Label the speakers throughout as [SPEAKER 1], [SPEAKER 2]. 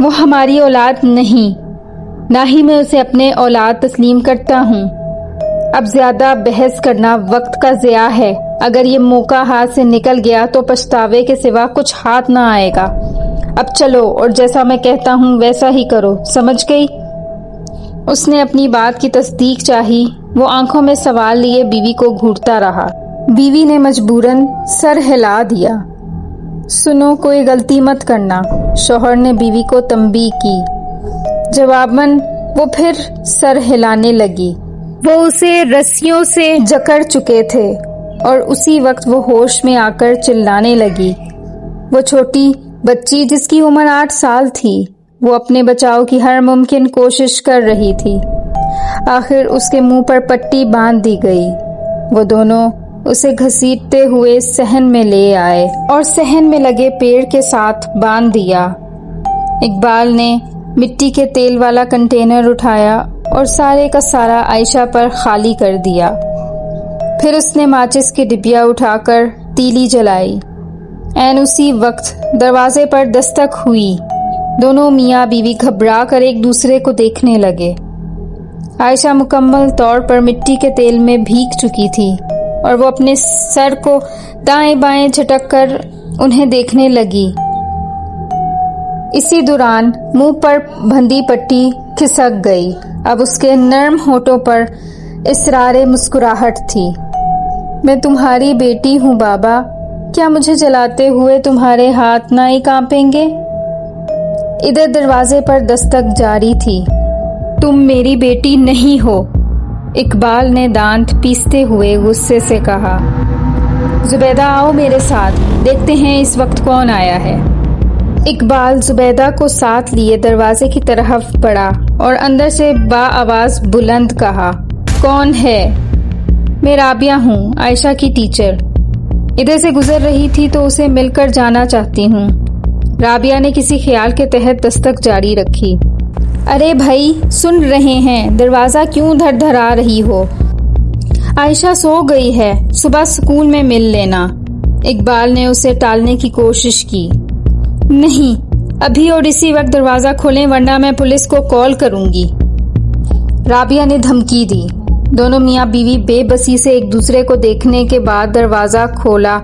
[SPEAKER 1] وہ ہماری اولاد نہیں، نہ ہی میں اسے اپنے اولاد تسلیم کرتا ہوں۔ اب زیادہ بحث کرنا وقت کا ضیاع ہے۔ اگر یہ موقع ہاتھ سے نکل گیا تو پچھتاوے کے سوا کچھ ہاتھ نہ آئے گا۔ اب چلو اور جیسا میں کہتا ہوں ویسا ہی کرو، سمجھ گئی؟ اس نے اپنی بات کی تصدیق چاہی۔ وہ آنکھوں میں سوال لیے بیوی کو گھورتا رہا۔ بیوی نے مجبوراً سر ہلا دیا۔ سنو، کوئی غلطی مت کرنا، شوہر نے بیوی کو تنبیہ کی۔ جواباً وہ پھر سر ہلانے لگی۔ وہ اسے رسیوں سے جکڑ چکے تھے اور اسی وقت وہ ہوش میں آ کر چلانے لگی۔ وہ چھوٹی بچی جس کی عمر 8 سال تھی، وہ اپنے بچاؤ کی ہر ممکن کوشش کر رہی تھی۔ آخر اس کے منہ پر پٹی باندھ دی گئی۔ وہ دونوں اسے گھسیٹتے ہوئے صحن میں لے آئے اور صحن میں لگے پیڑ کے ساتھ باندھ دیا۔ اقبال نے مٹی کے تیل والا کنٹینر اٹھایا اور سارے کا سارا عائشہ پر خالی کر دیا۔ پھر اس نے ماچس کی ڈبیا اٹھا کر تیلی جلائی۔ عین اسی وقت دروازے پر دستک ہوئی۔ دونوں میاں بیوی گھبرا کر ایک دوسرے کو دیکھنے لگے۔ عائشہ مکمل طور پر مٹی کے تیل میں بھیگ چکی تھی اور وہ اپنے سر کو دائیں بائیں جھٹک کر انہیں دیکھنے لگی۔ اسی دوران منہ پر بندھی پٹی کھسک گئی۔ اب اس کے نرم ہونٹوں پر اسرار مسکراہٹ تھی۔ میں تمہاری بیٹی ہوں بابا، کیا مجھے جلاتے ہوئے تمہارے ہاتھ نہ ہی کانپیں گے؟ ادھر دروازے پر دستک جاری تھی۔ تم میری بیٹی نہیں ہو، اقبال نے دانت پیستے ہوئے غصے سے کہا۔ زبیدہ آؤ میرے ساتھ، دیکھتے ہیں اس وقت کون آیا ہے۔ اقبال زبیدہ کو ساتھ لیے دروازے کی طرف بڑھا اور اندر سے با آواز بلند کہا، کون ہے؟ میں رابعہ ہوں، عائشہ کی ٹیچر۔ ادھر سے گزر رہی تھی تو اسے مل کر جانا چاہتی ہوں۔ رابعہ نے کسی خیال کے تحت دستک جاری رکھی۔ ارے بھائی، سن رہے ہیں، دروازہ کیوں دھر دھرا رہی ہو؟ عائشہ سو گئی ہے، صبح سکول میں مل لینا۔ اقبال نے اسے ٹالنے کی کوشش کی۔ نہیں، ابھی اور اسی وقت دروازہ کھولیں ورنہ میں پولیس کو کال کروں گی، رابعہ نے دھمکی دی۔ دونوں میاں بیوی بے بسی سے ایک دوسرے کو دیکھنے کے بعد دروازہ کھولا۔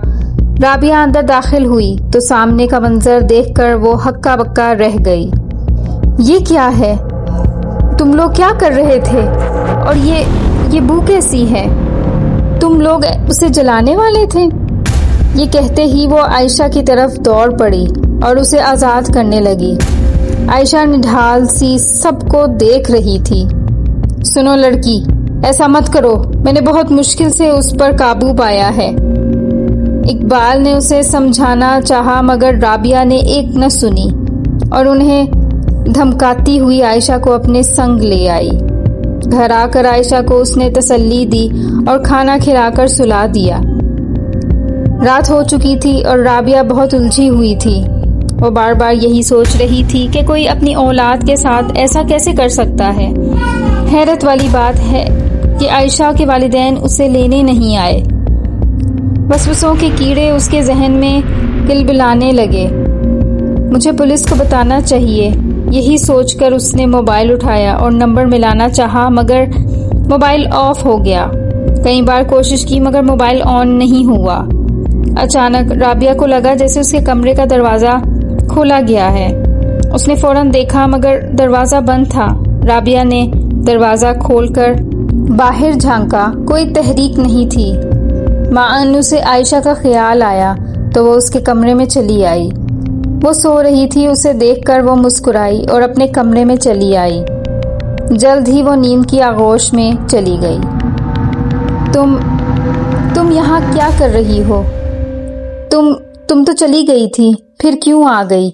[SPEAKER 1] رابعہ اندر داخل ہوئی تو سامنے کا منظر دیکھ کر وہ ہکا بکا رہ گئی۔ یہ کیا ہے؟ تم لوگ کیا کر رہے تھے؟ اور یہ بو کیسی ہے؟ تم لوگ اسے جلانے والے تھے؟ یہ کہتے ہی وہ عائشہ کی طرف دوڑ پڑی اور اسے آزاد کرنے لگی۔ عائشہ نڈھال سی سب کو دیکھ رہی تھی۔ سنو لڑکی، ایسا مت کرو، میں نے بہت مشکل سے اس پر قابو پایا ہے۔ اقبال نے اسے سمجھانا چاہا مگر رابعہ نے ایک نہ سنی اور انہیں دھمکاتی ہوئی عائشہ کو اپنے سنگ لے آئی۔ گھر آ کر عائشہ کو اس نے تسلی دی اور کھانا کھلا کر سلا دیا۔ رات ہو چکی تھی اور رابعہ بہت الجھی ہوئی تھی۔ وہ بار بار یہی سوچ رہی تھی کہ کوئی اپنی اولاد کے ساتھ ایسا کیسے کر سکتا ہے۔ حیرت والی بات ہے کہ عائشہ کے والدین اسے لینے نہیں آئے۔ وسوسوں کے کیڑے اس کے ذہن میں کلبلانے لگے۔ مجھے پولیس کو بتانا چاہیے، یہی سوچ کر اس نے موبائل اٹھایا اور نمبر ملانا چاہا مگر موبائل آف ہو گیا۔ کئی بار کوشش کی مگر موبائل آن نہیں ہوا۔ اچانک رابعہ کو لگا جیسے اس کے کمرے کا دروازہ کھولا گیا ہے۔ اس نے فوراً دیکھا مگر دروازہ بند تھا۔ رابعہ نے دروازہ کھول کر باہر جھانکا، کوئی تحریک نہیں تھی۔ معاً اسے عائشہ کا خیال آیا تو وہ اس کے کمرے میں چلی آئی۔ وہ سو رہی تھی، اسے دیکھ کر وہ مسکرائی اور اپنے کمرے میں چلی آئی۔ جلد ہی وہ نیند کی آغوش میں چلی گئی۔ تم یہاں کیا کر رہی ہو؟ تم تو چلی گئی تھی، پھر کیوں آ گئی؟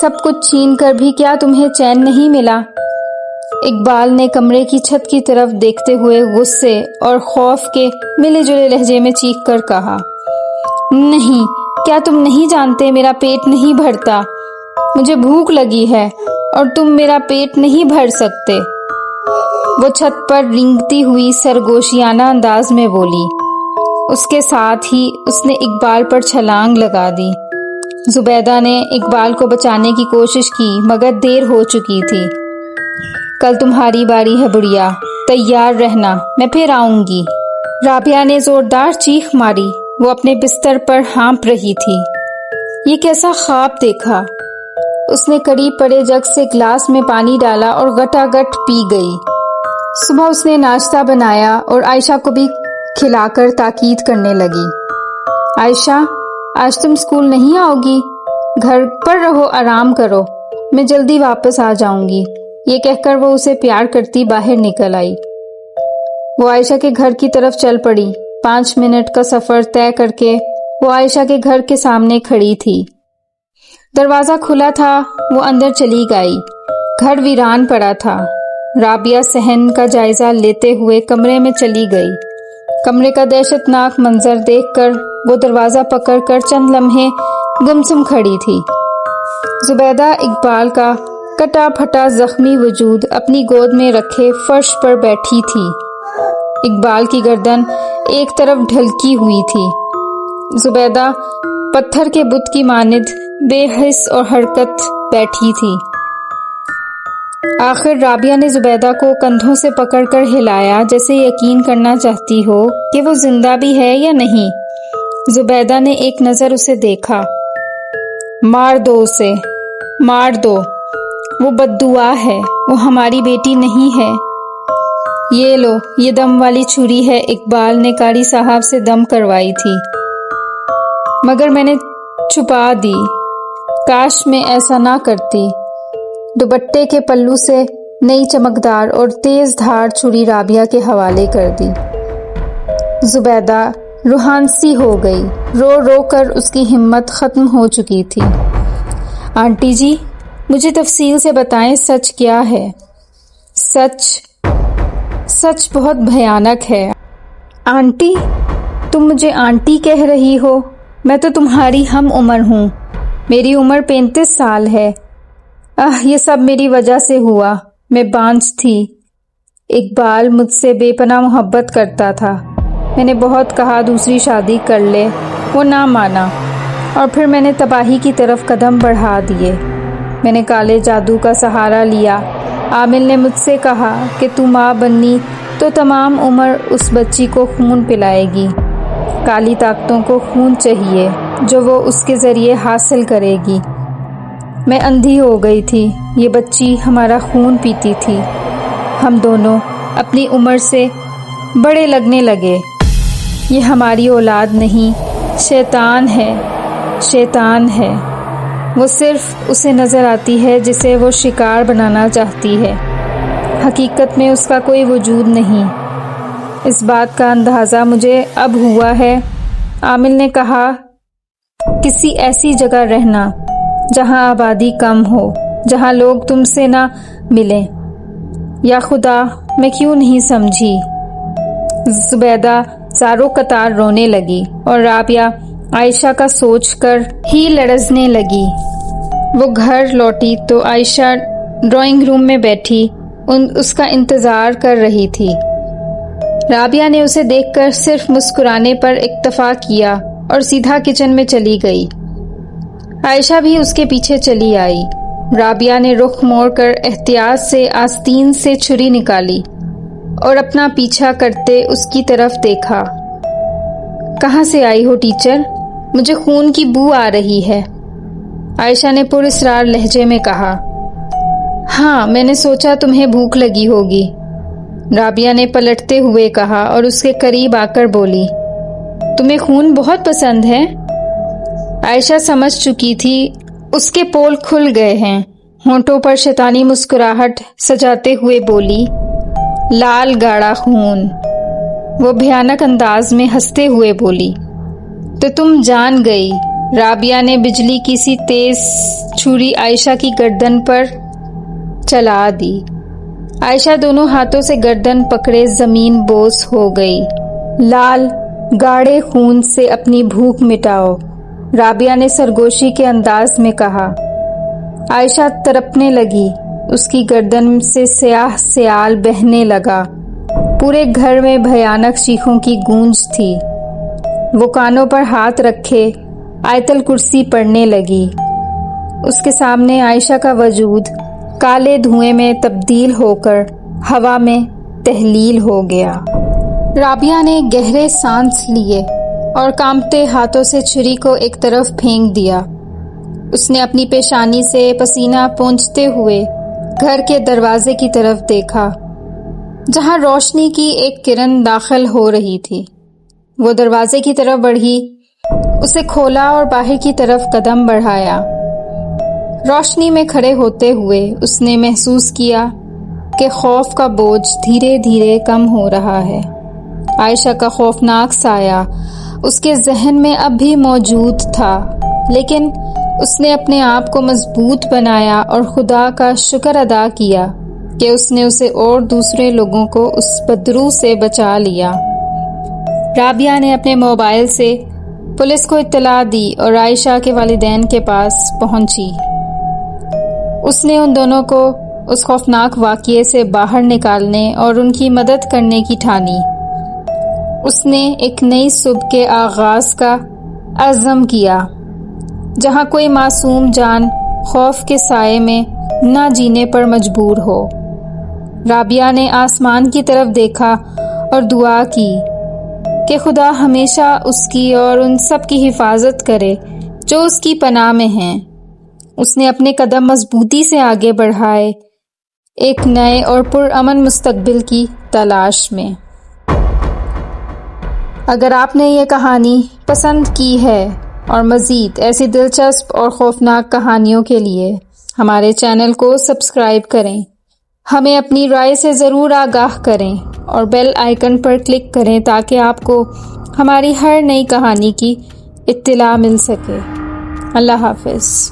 [SPEAKER 1] سب کچھ چھین کر بھی کیا تمہیں چین نہیں ملا؟ اقبال نے کمرے کی چھت کی طرف دیکھتے ہوئے غصے اور خوف کے ملے جلے لہجے میں چیخ کر کہا، نہیں، کیا تم نہیں جانتے میرا پیٹ نہیں بھرتا؟ مجھے بھوک لگی ہے اور تم میرا پیٹ نہیں بھر سکتے۔ وہ چھت پر رینگتی ہوئی سرگوشیانہ انداز میں بولی۔ اس کے ساتھ ہی اس نے اقبال پر چھلانگ لگا دی۔ زبیدہ نے اقبال کو بچانے کی کوشش کی مگر دیر ہو چکی تھی۔ کل تمہاری باری ہے بڑھیا، تیار رہنا، میں پھر آؤں گی۔ رابعہ نے زوردار چیخ ماری، وہ اپنے بستر پر ہانپ رہی تھی۔ یہ کیسا خواب دیکھا؟ اس نے قریب پڑے جگ سے گلاس میں پانی ڈالا اور گٹا گٹ پی گئی۔ صبح اس نے ناشتہ بنایا اور عائشہ کو بھی کھلا کر تاکید کرنے لگی۔ عائشہ، آج تم اسکول نہیں آؤ گی؟ گھر پر رہو، آرام کرو، میں جلدی واپس آ جاؤں گی۔ یہ کہہ کر وہ اسے پیار کرتی باہر نکل آئی۔ وہ عائشہ کے گھر کی طرف چل پڑی۔ 5 منٹ کا سفر طے کر کے وہ عائشہ کے گھر کے سامنے کھڑی تھی۔ دروازہ کھلا تھا، وہ اندر چلی گئی۔ گھر ویران پڑا تھا۔ رابعہ صحن کا جائزہ لیتے ہوئے کمرے میں چلی گئی۔ کمرے کا دہشت ناک منظر دیکھ کر وہ دروازہ پکڑ کر چند لمحے گمسم کھڑی تھی۔ زبیدہ اقبال کا کٹا پھٹا زخمی وجود اپنی گود میں رکھے فرش پر بیٹھی تھی۔ اقبال کی گردن ایک طرف ڈھلکی ہوئی تھی۔ زبیدہ پتھر کے بت کی مانند بے حس اور حرکت بیٹھی تھی۔ آخر رابعہ نے زبیدہ کو کندھوں سے پکڑ کر ہلایا، جیسے یقین کرنا چاہتی ہو کہ وہ زندہ بھی ہے یا نہیں۔ زبیدہ نے ایک نظر اسے دیکھا۔ مار دو اسے، مار دو، وہ بددعا ہے، وہ ہماری بیٹی نہیں ہے۔ یہ لو، یہ دم والی چھری ہے، اقبال نے قاری صاحب سے دم کروائی تھی، مگر میں نے چھپا دی۔ کاش میں ایسا نہ کرتی۔ دوپٹے کے پلو سے نئی چمکدار اور تیز دھار چھری رابعہ کے حوالے کر دی۔ زبیدہ روحانسی ہو گئی، رو رو کر اس کی ہمت ختم ہو چکی تھی۔ آنٹی جی، مجھے تفصیل سے بتائیں، سچ کیا ہے؟ سچ بہت بھیانک ہے۔ آنٹی، تم مجھے آنٹی کہہ رہی ہو؟ میں تو تمہاری ہم عمر ہوں، میری عمر 35 سال ہے۔ یہ سب میری وجہ سے ہوا، میں بانجھ تھی۔ اقبال مجھ سے بے پناہ محبت کرتا تھا، میں نے بہت کہا دوسری شادی کر لے، وہ نہ مانا، اور پھر میں نے تباہی کی طرف قدم بڑھا دیے۔ میں نے کالے جادو کا سہارا لیا۔ عامل نے مجھ سے کہا کہ تو ماں بنی تو تمام عمر اس بچی کو خون پلائے گی۔ کالی طاقتوں کو خون چاہیے جو وہ اس کے ذریعے حاصل کرے گی۔ میں اندھی ہو گئی تھی، یہ بچی ہمارا خون پیتی تھی، ہم دونوں اپنی عمر سے بڑے لگنے لگے۔ یہ ہماری اولاد نہیں، شیطان ہے، شیطان ہے۔ وہ صرف اسے نظر آتی ہے جسے وہ شکار بنانا چاہتی ہے، حقیقت میں اس کا کوئی وجود نہیں۔ اس بات کا اندازہ مجھے اب ہوا ہے۔ عامل نے کہا کسی ایسی جگہ رہنا جہاں آبادی کم ہو، جہاں لوگ تم سے نہ ملیں۔ یا خدا، میں کیوں نہیں سمجھی؟ زبیدہ زاروں قطار رونے لگی اور رابعہ عائشہ کا سوچ کر ہی لرزنے لگی۔ وہ گھر لوٹی تو عائشہ ڈرائنگ روم میں بیٹھی اس کا انتظار کر رہی تھی۔ رابعہ نے اسے دیکھ کر صرف مسکرانے پر اکتفا کیا اور سیدھا کچن میں چلی گئی۔ عائشہ بھی اس کے پیچھے چلی آئی۔ رابعہ نے رخ موڑ کر احتیاط سے آستین سے چھری نکالی اور اپنا پیچھا کرتے اس کی طرف دیکھا۔ کہاں سے آئی ہو ٹیچر؟ مجھے خون کی بو آ رہی ہے، عائشہ نے پراسرار لہجے میں کہا۔ ہاں، میں نے سوچا تمہیں بھوک لگی ہوگی، رابعہ نے پلٹتے ہوئے کہا اور اس کے قریب آ کر بولی۔ تمہیں خون بہت پسند ہے؟ عائشہ سمجھ چکی تھی اس کے پول کھل گئے ہیں، ہونٹوں پر شیطانی مسکراہٹ سجاتے ہوئے بولی، لال گاڑا خون۔ وہ بھیانک انداز میں ہنستے ہوئے بولی، تو تم جان گئی۔ رابعہ نے بجلی کی سی تیز چھری عائشہ کی گردن پر چلا دی۔ عائشہ دونوں ہاتھوں سے گردن پکڑے زمین بوس ہو گئی۔ لال گاڑے خون سے اپنی بھوک مٹاؤ، رابعہ نے سرگوشی کے انداز میں کہا۔ عائشہ تڑپنے لگی، اس کی گردن سے سیاہ سیال بہنے لگا۔ پورے گھر میں بھیانک چیخوں کی گونج تھی۔ وہ کانوں پر ہاتھ رکھے آیت الکرسی پڑھنے لگی۔ اس کے سامنے عائشہ کا وجود کالے دھوئیں میں تبدیل ہو کر ہوا میں تحلیل ہو گیا۔ رابعہ نے گہرے سانس لیے اور کانپتے ہاتھوں سے چھری کو ایک طرف پھینک دیا۔ اس نے اپنی پیشانی سے پسینہ پونچھتے ہوئے گھر کے دروازے کی طرف دیکھا، جہاں روشنی کی ایک کرن داخل ہو رہی تھی۔ وہ دروازے کی طرف بڑھی، اسے کھولا اور باہر کی طرف قدم بڑھایا۔ روشنی میں کھڑے ہوتے ہوئے اس نے محسوس کیا کہ خوف کا بوجھ دھیرے دھیرے کم ہو رہا ہے۔ عائشہ کا خوفناک سایہ اس کے ذہن میں اب بھی موجود تھا، لیکن اس نے اپنے آپ کو مضبوط بنایا اور خدا کا شکر ادا کیا کہ اس نے اسے اور دوسرے لوگوں کو اس بدرو سے بچا لیا۔ رابعہ نے اپنے موبائل سے پولیس کو اطلاع دی اور عائشہ کے والدین کے پاس پہنچی۔ اس نے ان دونوں کو اس خوفناک واقعے سے باہر نکالنے اور ان کی مدد کرنے کی ٹھانی۔ اس نے ایک نئی صبح کے آغاز کا عزم کیا، جہاں کوئی معصوم جان خوف کے سائے میں نہ جینے پر مجبور ہو۔ رابعہ نے آسمان کی طرف دیکھا اور دعا کی کہ خدا ہمیشہ اس کی اور ان سب کی حفاظت کرے جو اس کی پناہ میں ہیں۔ اس نے اپنے قدم مضبوطی سے آگے بڑھائے، ایک نئے اور پرامن مستقبل کی تلاش میں۔ اگر آپ نے یہ کہانی پسند کی ہے اور مزید ایسی دلچسپ اور خوفناک کہانیوں کے لیے ہمارے چینل کو سبسکرائب کریں، ہمیں اپنی رائے سے ضرور آگاہ کریں اور بیل آئیکن پر کلک کریں تاکہ آپ کو ہماری ہر نئی کہانی کی اطلاع مل سکے۔ اللہ حافظ۔